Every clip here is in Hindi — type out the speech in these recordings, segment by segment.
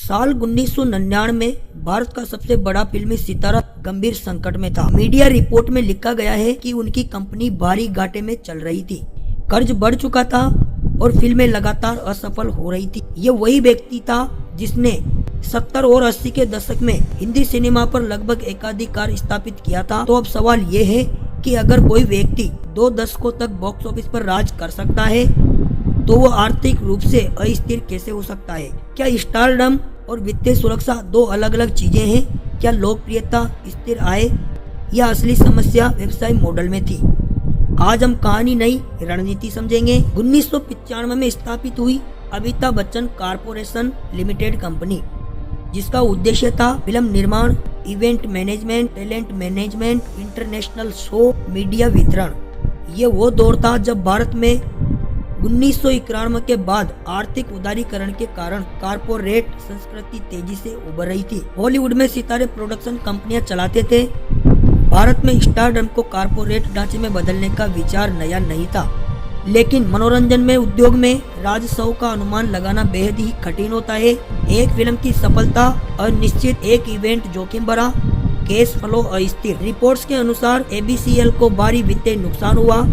साल 1999 में भारत का सबसे बड़ा फिल्मी सितारा गंभीर संकट में था। मीडिया रिपोर्ट में लिखा गया है कि उनकी कंपनी भारी घाटे में चल रही थी, कर्ज बढ़ चुका था और फिल्में लगातार असफल हो रही थी। ये वही व्यक्ति था जिसने 70 और 80 के दशक में हिंदी सिनेमा पर लगभग एकाधिकार स्थापित किया था। तो अब सवाल ये है कि अगर कोई व्यक्ति 2 दशकों तक बॉक्स ऑफिस पर राज कर सकता है तो वो आर्थिक रूप से अस्थिर कैसे हो सकता है? क्या स्टारडम और वित्तीय सुरक्षा दो अलग अलग चीजें हैं? क्या लोकप्रियता, स्थिर आय या असली समस्या व्यवसाय मॉडल में थी? आज हम कहानी नई रणनीति समझेंगे। 1995 में स्थापित हुई Amitabh Bachchan corporation limited company, जिसका उद्देश्य था फिल्म निर्माण, event management, talent management, international show, media वितरण। ये वो दौर था जब भारत में 1991 के बाद आर्थिक उदारीकरण के कारण कारपोरेट संस्कृति तेजी से उभर रही थी। हॉलीवुड में सितारे प्रोडक्शन कंपनियां चलाते थे। भारत में स्टारडम को कारपोरेट ढांचे में बदलने का विचार नया नहीं था, लेकिन मनोरंजन में उद्योग में राजस्व का अनुमान लगाना बेहद ही कठिन होता है। एक फिल्म की सफलता अनिश्चित, एक इवेंट जोखिम भरा, कैश फ्लो अस्थिर। रिपोर्ट्स के अनुसार ABCL को भारी वित्तीय नुकसान हुआ,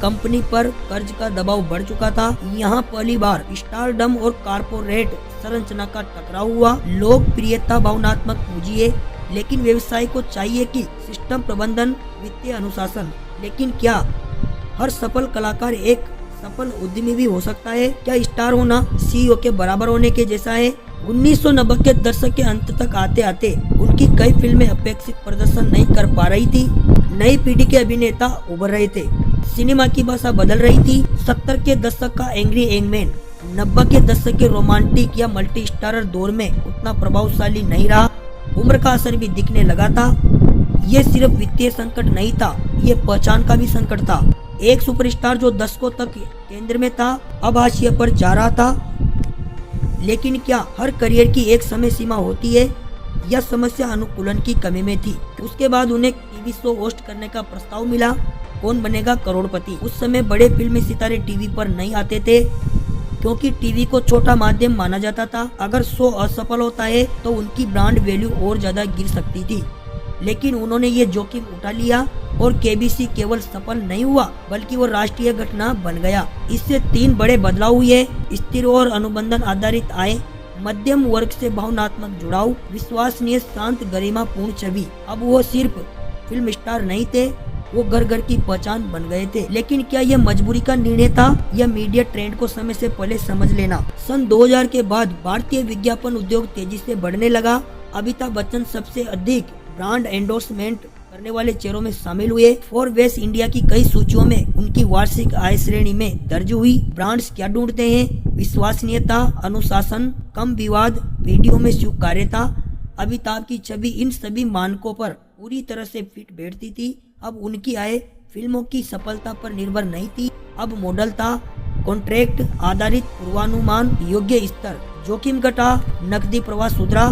कंपनी पर कर्ज का दबाव बढ़ चुका था। यहाँ पहली बार स्टारडम और कारपोरेट संरचना का टकराव हुआ। लोकप्रियता भावनात्मक पूंजी है, लेकिन व्यवसाय को चाहिए कि सिस्टम प्रबंधन, वित्तीय अनुशासन। लेकिन क्या हर सफल कलाकार एक सफल उद्यमी भी हो सकता है? क्या स्टार होना CEO के बराबर होने के जैसा है? 1990 के दशक के अंत तक आते आते उनकी कई फिल्में अपेक्षित प्रदर्शन नहीं कर पा रही थी। नई पीढ़ी के अभिनेता उभर रहे थे, सिनेमा की भाषा बदल रही थी। 70 के दशक का एंग्री यंगमैन 90 के दशक के रोमांटिक या मल्टी स्टारर दौर में उतना प्रभावशाली नहीं रहा। उम्र का असर भी दिखने लगा था। ये सिर्फ वित्तीय संकट नहीं था, ये पहचान का भी संकट था। एक सुपरस्टार जो दशकों तक केंद्र में था अब हाशिए पर जा रहा था। लेकिन क्या हर करियर की एक समय सीमा होती है? यह समस्या अनुकूलन की कमी में थी। उसके बाद उन्हें टीवी शो होस्ट करने का प्रस्ताव मिला, कौन बनेगा करोड़पति। उस समय बड़े फिल्मी सितारे टीवी पर नहीं आते थे क्योंकि टीवी को छोटा माध्यम माना जाता था। अगर शो असफल होता है तो उनकी ब्रांड वैल्यू और ज्यादा गिर सकती थी। लेकिन उन्होंने ये जोखिम उठा लिया और KBC केवल सफल नहीं हुआ बल्कि वो राष्ट्रीय घटना बन गया। इससे 3 बड़े बदलाव हुए: स्थिर और अनुबंधन आधारित आय, मध्यम वर्ग से भावनात्मक जुड़ाव, विश्वसनीय, शांत, गरिमापूर्ण छवि। अब वो सिर्फ फिल्म स्टार नहीं थे, वो घर घर की पहचान बन गए थे। लेकिन क्या यह मजबूरी का निर्णय था या मीडिया ट्रेंड को समय से पहले समझ लेना? सन 2000 के बाद भारतीय विज्ञापन उद्योग तेजी से बढ़ने लगा। अमिताभ बच्चन सबसे अधिक ब्रांड एंडोर्समेंट करने वाले चेहरों में शामिल हुए। फोर्ब्स इंडिया की कई सूचियों में उनकी वार्षिक आय श्रेणी में दर्ज हुई। ब्रांड्स क्या ढूंढते हैं? विश्वसनीयता, अनुशासन, कम विवाद, वीडियो में स्वीकार्यता। अमिताभ की छवि इन सभी मानकों पर पूरी तरह से फिट बैठती थी। अब उनकी आय फिल्मों की सफलता पर निर्भर नहीं थी। अब मॉडल था कॉन्ट्रैक्ट आधारित पूर्वानुमान योग्य स्तर, जोखिम घटा, नकदी प्रवाह सुधरा।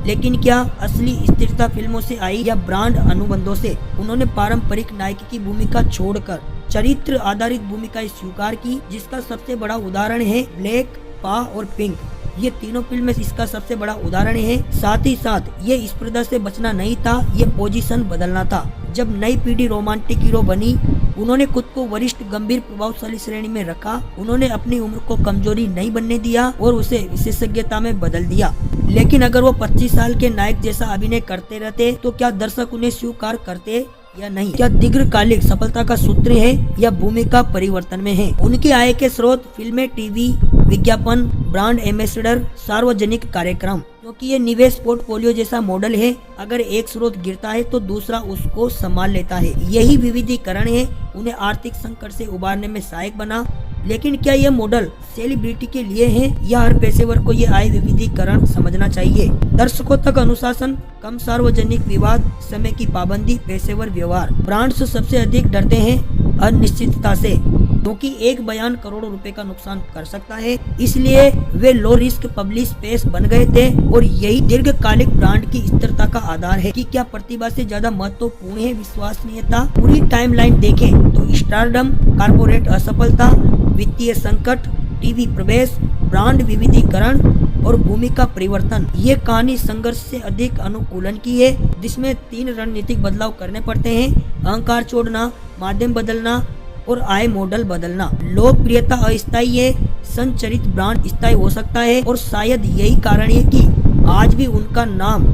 लेकिन क्या असली स्थिरता फिल्मों से आई या ब्रांड अनुबंधों से? उन्होंने पारंपरिक नायक की भूमिका छोड़कर चरित्र आधारित भूमिकाएं स्वीकार की, जिसका सबसे बड़ा उदाहरण है ब्लैक, पा और पिंक। ये तीनों फिल्में इसका सबसे बड़ा उदाहरण है। साथ ही साथ ये स्पर्धा से बचना नहीं था, ये पोजीशन बदलना था। जब नई पीढ़ी रोमांटिक हीरो बनी, उन्होंने खुद को वरिष्ठ, गंभीर, प्रभावशाली श्रेणी में रखा। उन्होंने अपनी उम्र को कमजोरी नहीं बनने दिया और उसे विशेषज्ञता में बदल दिया। लेकिन अगर वो 25 साल के नायक जैसा अभिनय करते रहते तो क्या दर्शक उन्हें स्वीकार करते या नहीं? क्या दीर्घकालिक सफलता का सूत्र है या भूमिका परिवर्तन में है? उनकी आय के स्रोत फिल्में, टीवी, विज्ञापन, ब्रांड एम्बेसडर, सार्वजनिक कार्यक्रम। क्योंकि ये निवेश पोर्टफोलियो जैसा मॉडल है, अगर एक स्रोत गिरता है तो दूसरा उसको संभाल लेता है। यही विविधीकरण है, उन्हें आर्थिक संकट से उबारने में सहायक बना। लेकिन क्या यह मॉडल सेलिब्रिटी के लिए है या हर पेशेवर को ये आय विविधीकरण समझना चाहिए? दर्शकों तक अनुशासन, कम सार्वजनिक विवाद, समय की पाबंदी, पेशेवर व्यवहार। ब्रांड्स सबसे अधिक डरते हैं अनिश्चितता से, क्योंकि एक बयान करोड़ों रुपए का नुकसान कर सकता है। इसलिए वे लो रिस्क पब्लिश स्पेस बन गए थे और यही दीर्घकालिक ब्रांड की स्थिरता का आधार है। कि क्या प्रतिभा से ज्यादा महत्वपूर्ण है विश्वसनीयता? पूरी टाइमलाइन देखें तो स्टारडम, कारपोरेट असफलता, वित्तीय संकट, टीवी प्रवेश, ब्रांड विविधीकरण और भूमिका परिवर्तन। ये कहानी संघर्ष से अधिक अनुकूलन की है, जिसमें 3 रणनीतिक बदलाव करने पड़ते हैं: अहंकार छोड़ना, माध्यम बदलना और आय मॉडल बदलना। लोकप्रियता अस्थायी है, संचरित ब्रांड स्थायी हो सकता है और शायद यही कारण है कि आज भी उनका नाम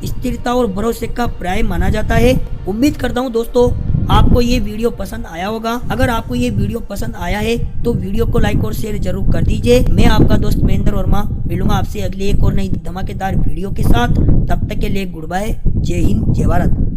स्थिरता और भरोसे का पर्याय माना जाता है। उम्मीद करता हूँ दोस्तों आपको ये वीडियो पसंद आया होगा। अगर आपको ये वीडियो पसंद आया है तो वीडियो को लाइक और शेयर जरूर कर दीजिए। मैं आपका दोस्त महेंद्र वर्मा मिलूंगा आपसे अगली एक और नई धमाकेदार वीडियो के साथ। तब तक के लिए गुड बाय। जय हिंद, जय भारत।